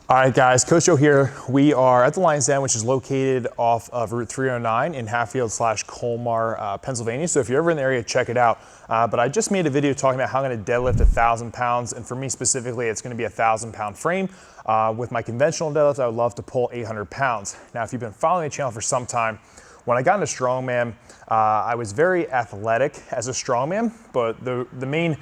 All right, guys, Coach Joe here. We are at the Lions Den, which is located off of Route 309 in Hatfield/Colmar, Pennsylvania. So if you're ever in the area, check it out. But I just made a video talking about how I'm going to deadlift 1,000 pounds. And for me specifically, it's going to be a 1,000-pound frame. With my conventional deadlift, I would love to pull 800 pounds. Now, if you've been following the channel for some time, when I got into strongman, I was very athletic as a strongman, but the main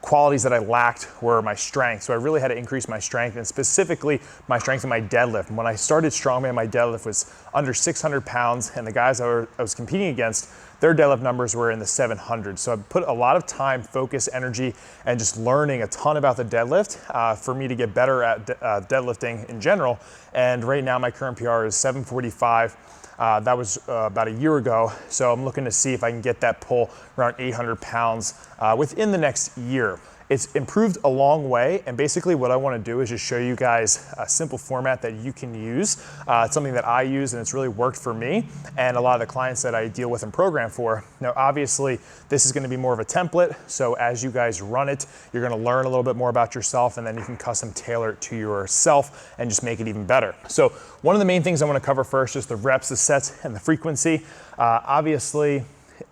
qualities that I lacked were my strength. So I really had to increase my strength, and specifically my strength in my deadlift. When I started strongman, my deadlift was under 600 pounds, and the guys I was competing against, their deadlift numbers were in the 700s. So I put a lot of time, focus, energy, and just learning a ton about the deadlift for me to get better at deadlifting in general. And right now my current PR is 745. That was about a year ago. So I'm looking to see if I can get that pull around 800 pounds within the next year. It's improved a long way, and basically what I want to do is just show you guys a simple format that you can use. It's something that I use and it's really worked for me and a lot of the clients that I deal with and program for. Now obviously this is going to be more of a template, so as you guys run it, you're going to learn a little bit more about yourself, and then you can custom tailor it to yourself and just make it even better. So one of the main things I want to cover first is the reps, the sets, and the frequency. Obviously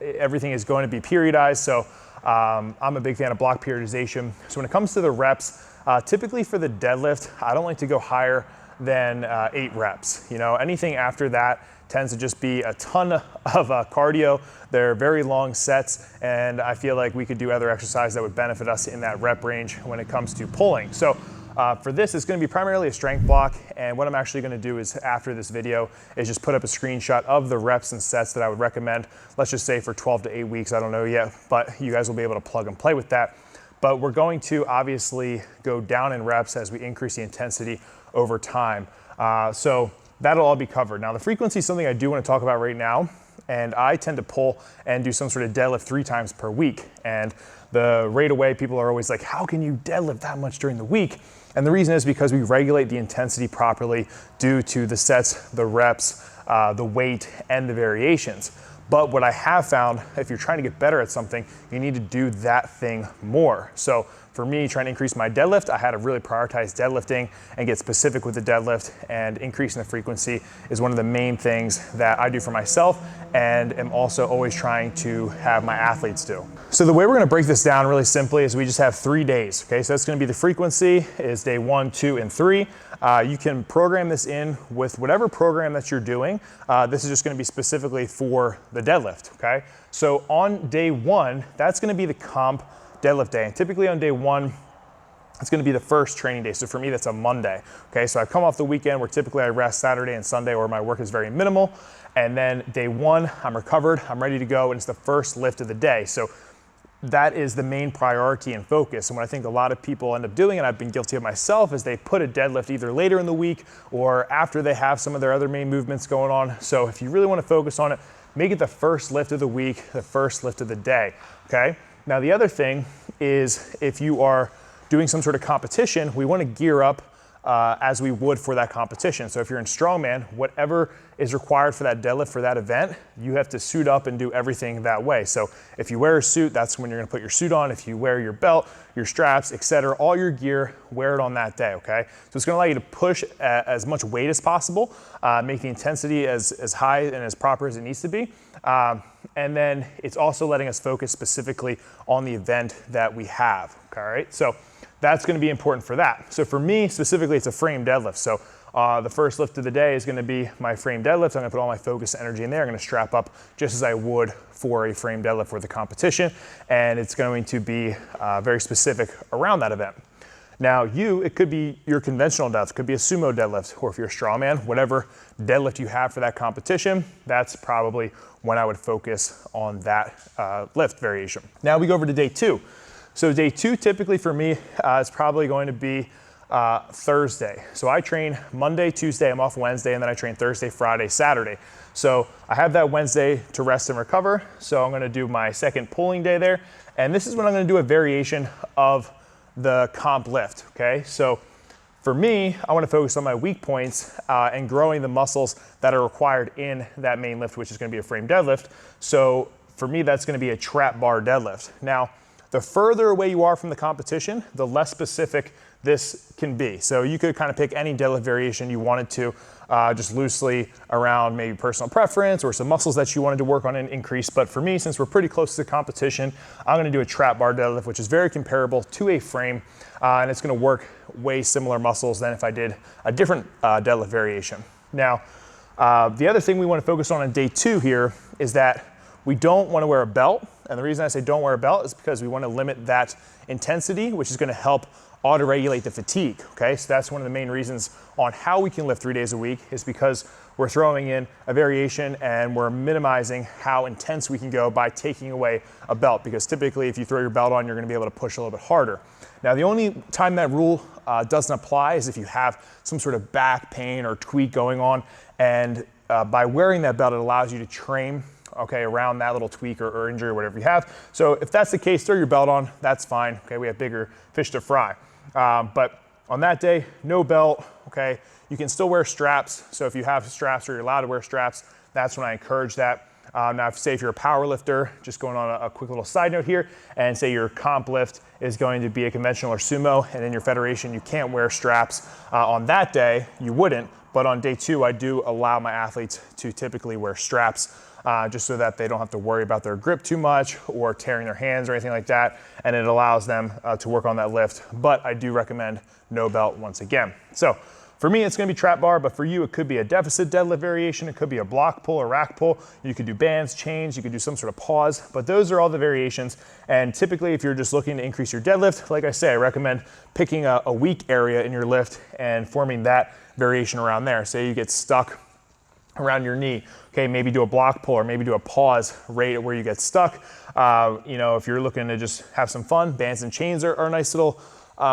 everything is going to be periodized, so I'm a big fan of block periodization. So when it comes to the reps, typically for the deadlift, I don't like to go higher than 8 reps. You know, anything after that tends to just be a ton of cardio. They're very long sets, and I feel like we could do other exercises that would benefit us in that rep range when it comes to pulling. So for this, it's going to be primarily a strength block, and what I'm actually going to do is after this video is just put up a screenshot of the reps and sets that I would recommend. Let's just say for 12 to 8 weeks, I don't know yet, but you guys will be able to plug and play with that. But we're going to obviously go down in reps as we increase the intensity over time. So that'll all be covered. Now the frequency is something I do want to talk about right now, and I tend to pull and do some sort of deadlift 3 times per week. And the right away, people are always like, how can you deadlift that much during the week? And the reason is because we regulate the intensity properly due to the sets, the reps, the weight, and the variations. But what I have found, if you're trying to get better at something, you need to do that thing more. So for me, trying to increase my deadlift, I had to really prioritize deadlifting and get specific with the deadlift, and increasing the frequency is one of the main things that I do for myself and am also always trying to have my athletes do. So the way we're gonna break this down really simply is we just have 3 days, okay? So that's gonna be the frequency is day 1, 2, and 3. You can program this in with whatever program that you're doing. This is just gonna be specifically for the deadlift, okay? So on day 1, that's gonna be the comp deadlift day. And typically on day 1, it's gonna be the first training day. So for me, that's a Monday. Okay, so I come off the weekend where typically I rest Saturday and Sunday, or my work is very minimal. And then day 1, I'm recovered, I'm ready to go, and it's the first lift of the day. So that is the main priority and focus. And what I think a lot of people end up doing, and I've been guilty of myself, is they put a deadlift either later in the week or after they have some of their other main movements going on. So if you really wanna focus on it, make it the first lift of the week, the first lift of the day, okay? Now the other thing is, if you are doing some sort of competition, we want to gear up as we would for that competition. So if you're in strongman, whatever is required for that deadlift for that event, you have to suit up and do everything that way. So if you wear a suit, that's when you're going to put your suit on. If you wear your belt, your straps, etc., all your gear, wear it on that day, okay? So it's going to allow you to push as much weight as possible, make the intensity as high and as proper as it needs to be. And then it's also letting us focus specifically on the event that we have, all right? So that's gonna be important for that. So for me specifically, it's a frame deadlift. So the first lift of the day is gonna be my frame deadlift. I'm gonna put all my focus and energy in there. I'm gonna strap up just as I would for a frame deadlift for the competition. And it's going to be very specific around that event. Now it could be your conventional deadlift, it could be a sumo deadlift, or if you're a strongman, whatever deadlift you have for that competition, that's probably when I would focus on that lift variation. Now we go over to day 2. So day 2 typically for me is probably going to be Thursday. So I train Monday, Tuesday, I'm off Wednesday, and then I train Thursday, Friday, Saturday. So I have that Wednesday to rest and recover. So I'm gonna do my second pulling day there. And this is when I'm gonna do a variation of the comp lift, okay? So for me, I want to focus on my weak points and growing the muscles that are required in that main lift, which is going to be a frame deadlift. So for me, that's going to be a trap bar deadlift. Now, the further away you are from the competition, the less specific this can be. So you could kind of pick any deadlift variation you wanted to, just loosely around maybe personal preference or some muscles that you wanted to work on and increase. But for me, since we're pretty close to the competition, I'm gonna do a trap bar deadlift, which is very comparable to a frame, and it's gonna work way similar muscles than if I did a different deadlift variation. Now, the other thing we wanna focus on day 2 here is that we don't wanna wear a belt. And the reason I say don't wear a belt is because we wanna limit that intensity, which is gonna help auto-regulate the fatigue, okay? So that's one of the main reasons on how we can lift 3 days a week, is because we're throwing in a variation and we're minimizing how intense we can go by taking away a belt, because typically if you throw your belt on, you're gonna be able to push a little bit harder. Now, the only time that rule doesn't apply is if you have some sort of back pain or tweak going on, and by wearing that belt, it allows you to train, okay, around that little tweak or injury or whatever you have. So if that's the case, throw your belt on, that's fine, okay? We have bigger fish to fry. But on that day, no belt, okay? You can still wear straps. So if you have straps or you're allowed to wear straps, that's when I encourage that. Now, say if you're a power lifter, just going on a quick little side note here, and say your comp lift is going to be a conventional or sumo, and in your federation, you can't wear straps. On that day, you wouldn't, but on day 2, I do allow my athletes to typically wear straps, just so that they don't have to worry about their grip too much or tearing their hands or anything like that, and it allows them to work on that lift. But I do recommend no belt once again. So for me, it's gonna be trap bar, but for you, it could be a deficit deadlift variation, it could be a block pull or rack pull, you could do bands, chains, you could do some sort of pause, but those are all the variations. And typically, if you're just looking to increase your deadlift, like I say, I recommend picking a weak area in your lift and forming that variation around there. Say you get stuck around your knee, okay, maybe do a block pull or maybe do a pause right where you get stuck. You know, if you're looking to just have some fun, bands and chains are a nice little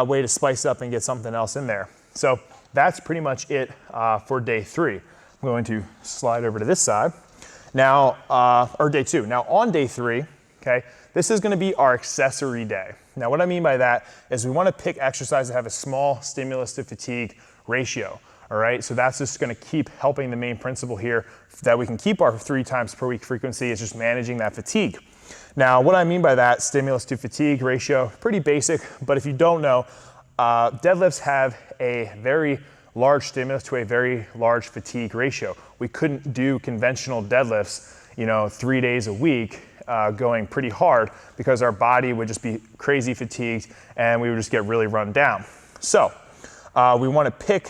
way to spice up and get something else in there. So that's pretty much it for day 3. I'm going to slide over to this side. Now, or day 2. Now on day 3, okay, this is gonna be our accessory day. Now what I mean by that is we wanna pick exercises that have a small stimulus to fatigue ratio. All right, so that's just gonna keep helping the main principle here that we can keep our 3 times per week frequency, is just managing that fatigue. Now, what I mean by that stimulus to fatigue ratio, pretty basic, but if you don't know, deadlifts have a very large stimulus to a very large fatigue ratio. We couldn't do conventional deadlifts, you know, 3 days a week going pretty hard, because our body would just be crazy fatigued and we would just get really run down. So we wanna pick,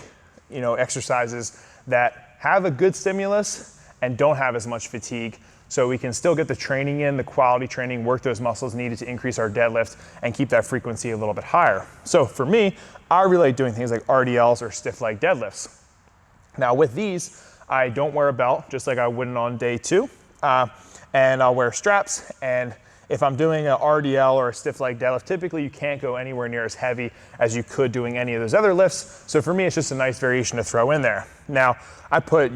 you know, exercises that have a good stimulus and don't have as much fatigue, so we can still get the training in, the quality training, work those muscles needed to increase our deadlift and keep that frequency a little bit higher. So for me, I really like doing things like RDLs or stiff leg deadlifts. Now with these, I don't wear a belt, just like I wouldn't on day 2, and I'll wear straps. And if I'm doing an RDL or a stiff leg deadlift, typically you can't go anywhere near as heavy as you could doing any of those other lifts. So for me, it's just a nice variation to throw in there. Now, I put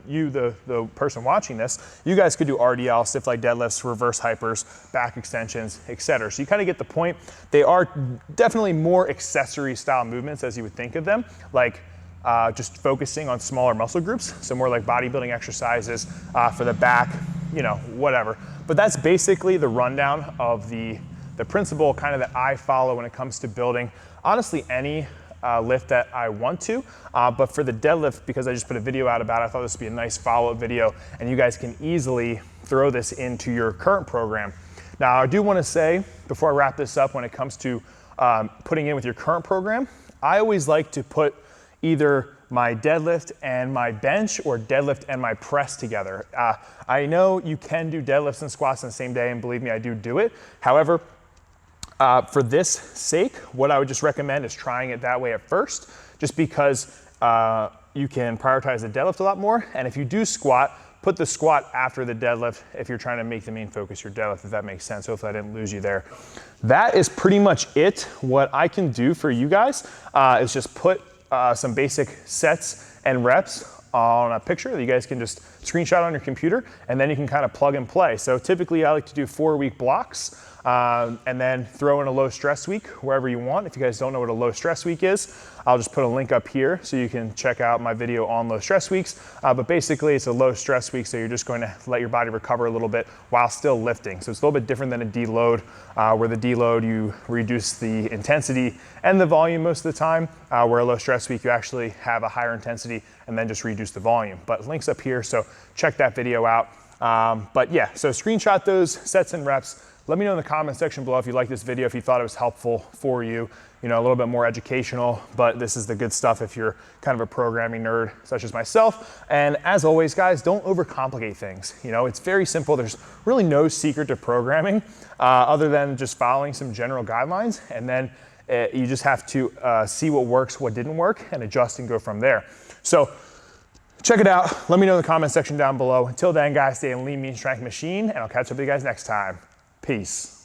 the person watching this, you guys could do RDL, stiff leg deadlifts, reverse hypers, back extensions, etc. So you kind of get the point. They are definitely more accessory style movements as you would think of them, like just focusing on smaller muscle groups. So more like bodybuilding exercises for the back, you know, whatever. But that's basically the rundown of the principle kind of that I follow when it comes to building, honestly, any lift that I want to. But for the deadlift, because I just put a video out about it, I thought this would be a nice follow-up video, and you guys can easily throw this into your current program. Now, I do want to say, before I wrap this up, when it comes to putting in with your current program, I always like to put either my deadlift and my bench or deadlift and my press together. I know you can do deadlifts and squats in the same day, and believe me, I do it. However, for this sake, what I would just recommend is trying it that way at first, just because you can prioritize the deadlift a lot more. And if you do squat, put the squat after the deadlift if you're trying to make the main focus your deadlift, if that makes sense. Hopefully I didn't lose you there. That is pretty much it. What I can do for you guys is just put some basic sets and reps on a picture that you guys can just screenshot on your computer, and then you can kind of plug and play. So typically I like to do 4-week blocks, and then throw in a low stress week wherever you want. If you guys don't know what a low stress week is, I'll just put a link up here so you can check out my video on low stress weeks. But basically it's a low stress week, so you're just going to let your body recover a little bit while still lifting. So it's a little bit different than a deload, where the deload you reduce the intensity and the volume most of the time, where a low stress week you actually have a higher intensity and then just reduce the volume. But links up here, so check that video out. But yeah, so screenshot those sets and reps. Let me know in the comment section below if you liked this video, if you thought it was helpful for you, a little bit more educational, but this is the good stuff if you're kind of a programming nerd such as myself. And as always, guys, don't overcomplicate things. It's very simple. There's really no secret to programming other than just following some general guidelines. And then you just have to see what works, what didn't work, and adjust and go from there. So check it out. Let me know in the comment section down below. Until then, guys, stay a lean, mean strength machine, and I'll catch up with you guys next time. Peace.